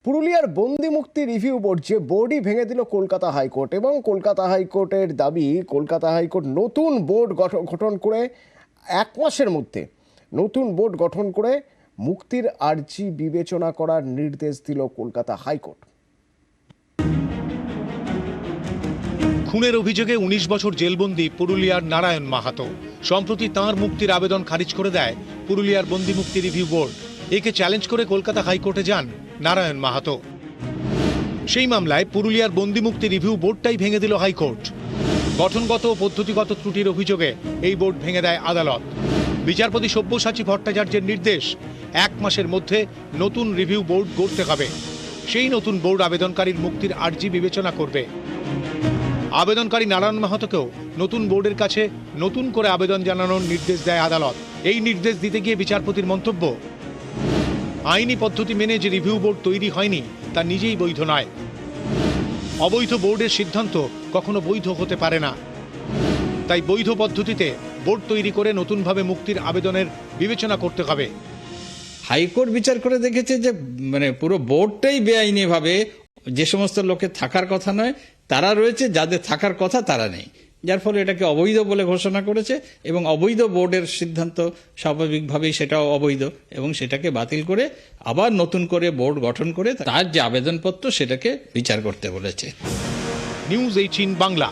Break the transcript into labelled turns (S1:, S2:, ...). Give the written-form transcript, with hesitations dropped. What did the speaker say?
S1: পুরুলিয়ার বন্দি মুক্তি রিভিউ বোর্ড যে বোর্ডই ভেঙে দিল কলকাতা হাইকোর্ট, এবং কলকাতা হাইকোর্টের দাবি কলকাতা হাইকোর্ট নতুন বোর্ড গঠন করে 1 মাসের মধ্যে নতুন বোর্ড গঠন করে মুক্তির আর্জি বিবেচনা করার নির্দেশ দিল কলকাতা হাইকোর্ট।
S2: খুনের অভিযোগে 19 বছর জেলবন্দি পুরুলিয়ার নারায়ণ মাহাতো। সম্প্রতি তাঁর মুক্তির আবেদন খারিজ করে দেয় পুরুলিয়ার বন্দি মুক্তি রিভিউ বোর্ড। একে চ্যালেঞ্জ করে কলকাতা হাইকোর্টে যান নারায়ণ মাহাতো। সেই মামলায় পুরুলিয়ার বন্দি মুক্তি রিভিউ বোর্ডটাই ভেঙে দিল হাইকোর্ট। গঠনগত ও পদ্ধতিগত ত্রুটির অভিযোগে এই বোর্ড ভেঙে দেয় আদালত। বিচারপতি সব্যসাচী ভট্টাচার্যের নির্দেশ, 1 মাসের মধ্যে নতুন রিভিউ বোর্ড গড়তে হবে। সেই নতুন বোর্ড আবেদনকারীর মুক্তির আর্জি বিবেচনা করবে। আবেদনকারী নারায়ণ মাহাতোকেও নতুন বোর্ডের কাছে নতুন করে আবেদন জানানোর নির্দেশ দেয় আদালত। এই নির্দেশ দিতে গিয়ে বিচারপতির মন্তব্য, আইনি পদ্ধতি মেনে যে রিভিউ বোর্ড তৈরি হয়নি তা নিজেই বৈধ নয়। অবৈধ বোর্ডের সিদ্ধান্ত কখনো বৈধ হতে পারে না। তাই বৈধ পদ্ধতিতে বোর্ড তৈরি করে নতুনভাবে মুক্তির আবেদনের বিবেচনা করতে হবে।
S3: হাইকোর্ট বিচার করে দেখেছে যে পুরো বোর্ডটাই বেআইনিভাবে, যে সমস্ত লোকের থাকার কথা নয় তারা রয়েছে, যাদের থাকার কথা তারা নেই, যার ফলে এটাকে অবৈধ বলে ঘোষণা করেছে। এবং অবৈধ বোর্ডের সিদ্ধান্ত স্বাভাবিকভাবেই সেটাও অবৈধ, এবং সেটাকে বাতিল করে আবার নতুন করে বোর্ড গঠন করে তার যে আবেদনপত্র সেটাকে বিচার করতে বলেছে।
S2: নিউজ 18 বাংলা।